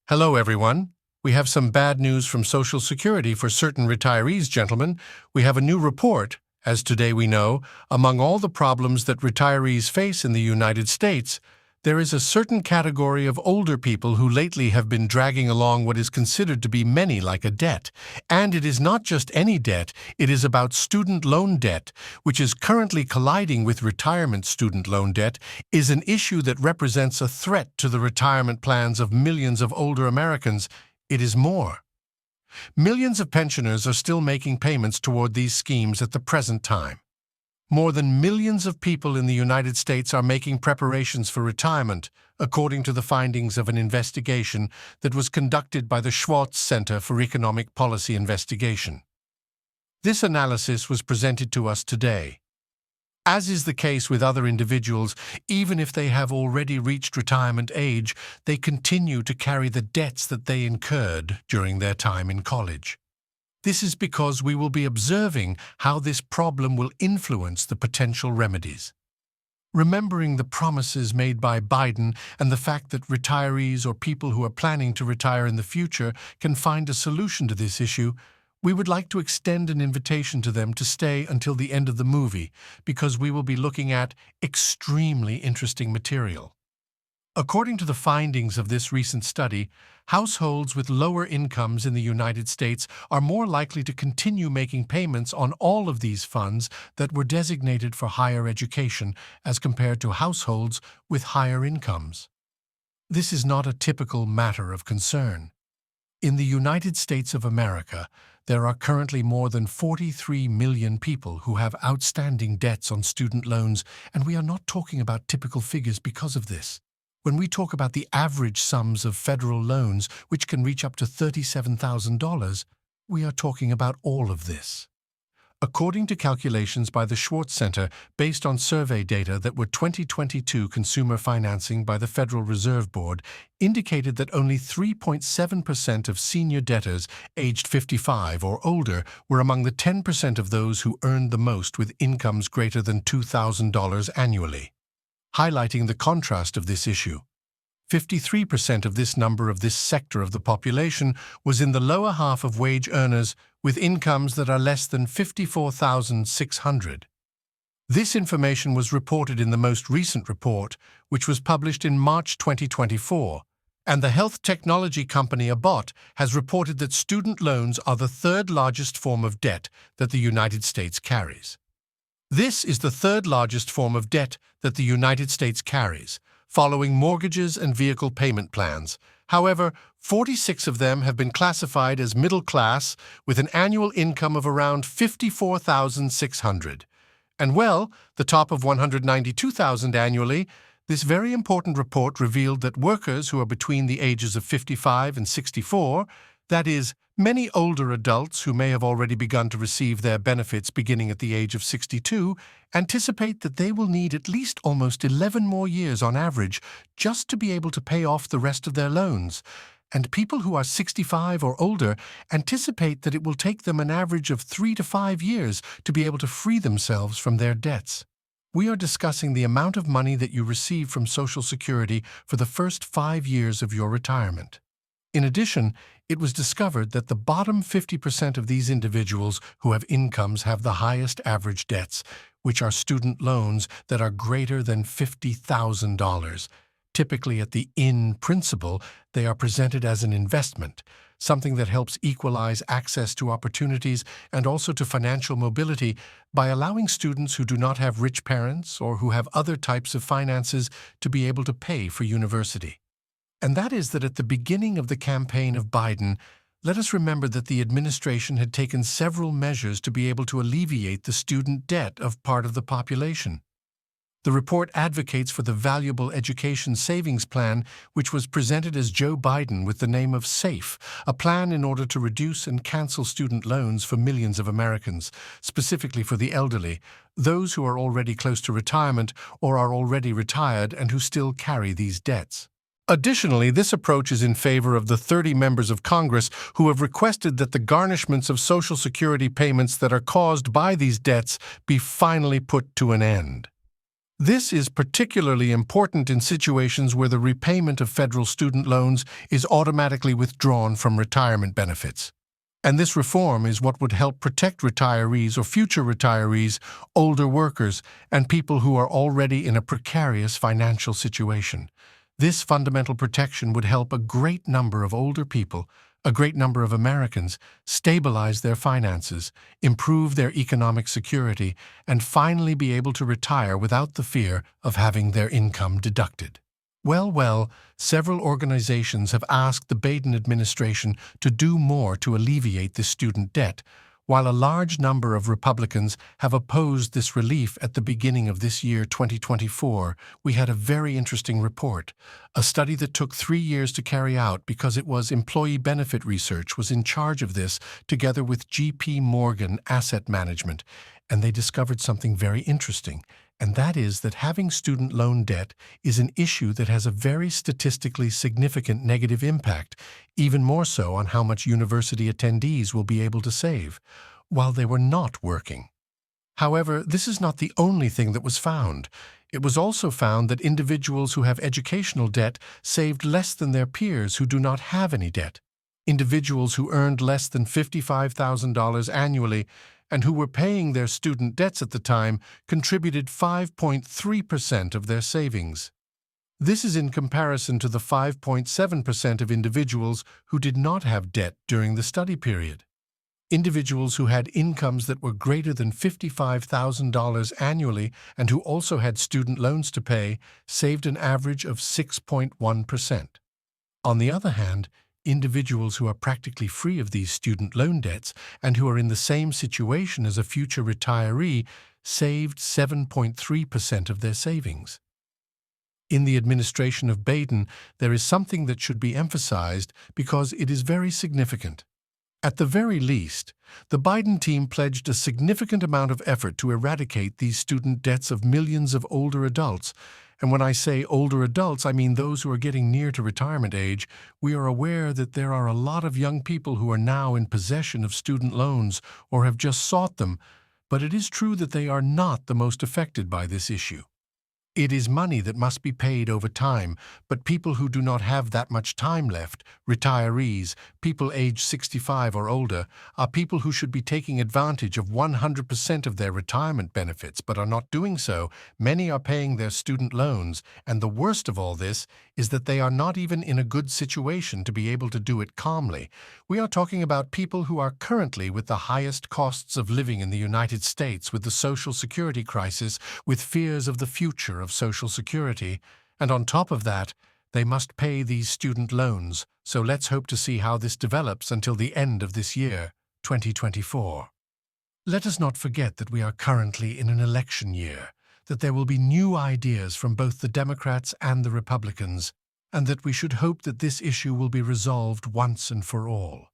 Hello, everyone. We have some bad news from Social Security for certain retirees, gentlemen. We have a new report. As today we know, among all the problems that retirees face in the United States, there is a certain category of older people who lately have been dragging along what is considered to be many like a debt. And it is not just any debt, it is about student loan debt, which is currently colliding with retirement student loan debt, is an issue that represents a threat to the retirement plans of millions of older Americans. It is more. Millions of pensioners are still making payments toward these schemes at the present time. More than millions of people in the United States are making preparations for retirement, according to the findings of an investigation that was conducted by the Schwartz Center for Economic Policy Investigation. This analysis was presented to us today. As is the case with other individuals, even if they have already reached retirement age, they continue to carry the debts that they incurred during their time in college. This is because we will be observing how this problem will influence the potential remedies. Remembering the promises made by Biden and the fact that retirees or people who are planning to retire in the future can find a solution to this issue, we would like to extend an invitation to them to stay until the end of the movie because we will be looking at extremely interesting material. According to the findings of this recent study, households with lower incomes in the United States are more likely to continue making payments on all of these funds that were designated for higher education as compared to households with higher incomes. This is not a typical matter of concern. In the United States of America, there are currently more than 43 million people who have outstanding debts on student loans, and we are not talking about typical figures because of this. When we talk about the average sums of federal loans, which can reach up to $37,000, we are talking about all of this. According to calculations by the Schwartz Center based on survey data that were 2022 consumer financing by the Federal Reserve Board, indicated that only 3.7% of senior debtors aged 55 or older were among the 10% of those who earned the most with incomes greater than $2,000 annually. Highlighting the contrast of this issue, 53% of this number of this sector of the population was in the lower half of wage earners with incomes that are less than $54,600. This information was reported in the most recent report, which was published in March 2024, and the health technology company Abbott has reported that student loans are the third largest form of debt that the United States carries. This is the third largest form of debt that the United States carries, following mortgages and vehicle payment plans. However, 46 of them have been classified as middle class with an annual income of around $54,600. And well, the top of $192,000 annually, this very important report revealed that workers who are between the ages of 55 and 64, that is, many older adults who may have already begun to receive their benefits beginning at the age of 62, anticipate that they will need at least almost 11 more years on average just to be able to pay off the rest of their loans. And people who are 65 or older anticipate that it will take them an average of 3 to 5 years to be able to free themselves from their debts. We are discussing the amount of money that you receive from Social Security for the first 5 years of your retirement. In addition, it was discovered that the bottom 50% of these individuals who have incomes have the highest average debts, which are student loans that are greater than $50,000. Typically at the in principle, they are presented as an investment, something that helps equalize access to opportunities and also to financial mobility by allowing students who do not have rich parents or who have other types of finances to be able to pay for university. And that is that at the beginning of the campaign of Biden, let us remember that the administration had taken several measures to be able to alleviate the student debt of part of the population. The report advocates for the valuable education savings plan, which was presented as Joe Biden with the name of SAFE, a plan in order to reduce and cancel student loans for millions of Americans, specifically for the elderly, those who are already close to retirement or are already retired and who still carry these debts. Additionally, this approach is in favor of the 30 members of Congress who have requested that the garnishments of Social Security payments that are caused by these debts be finally put to an end. This is particularly important in situations where the repayment of federal student loans is automatically withdrawn from retirement benefits. And this reform is what would help protect retirees or future retirees, older workers, and people who are already in a precarious financial situation. This fundamental protection would help a great number of older people, a great number of Americans, stabilize their finances, improve their economic security, and finally be able to retire without the fear of having their income deducted. Well, several organizations have asked the Biden administration to do more to alleviate this student debt, while a large number of Republicans have opposed this relief at the beginning of this year, 2024. We had a very interesting report, a study that took 3 years to carry out because it was Employee Benefit Research was in charge of this together with J.P. Morgan Asset Management, and they discovered something very interesting. And that is that having student loan debt is an issue that has a very statistically significant negative impact, even more so on how much university attendees will be able to save, while they were not working. However, this is not the only thing that was found. It was also found that individuals who have educational debt saved less than their peers who do not have any debt. Individuals who earned less than $55,000 annually and who were paying their student debts at the time contributed 5.3% of their savings. This is in comparison to the 5.7% of individuals who did not have debt during the study period. Individuals who had incomes that were greater than $55,000 annually and who also had student loans to pay saved an average of 6.1%. On the other hand, individuals who are practically free of these student loan debts and who are in the same situation as a future retiree saved 7.3% of their savings. In the administration of Biden, there is something that should be emphasized because it is very significant. At the very least, the Biden team pledged a significant amount of effort to eradicate these student debts of millions of older adults. And when I say older adults, I mean those who are getting near to retirement age. We are aware that there are a lot of young people who are now in possession of student loans or have just sought them, but it is true that they are not the most affected by this issue. It is money that must be paid over time, but people who do not have that much time left, retirees, people aged 65 or older, are people who should be taking advantage of 100% of their retirement benefits but are not doing so. Many are paying their student loans, and the worst of all this is that they are not even in a good situation to be able to do it calmly. We are talking about people who are currently with the highest costs of living in the United States, with the Social Security crisis, with fears of the future of Social Security, and on top of that, they must pay these student loans. So let's hope to see how this develops until the end of this year, 2024. Let us not forget that we are currently in an election year, that there will be new ideas from both the Democrats and the Republicans, and that we should hope that this issue will be resolved once and for all.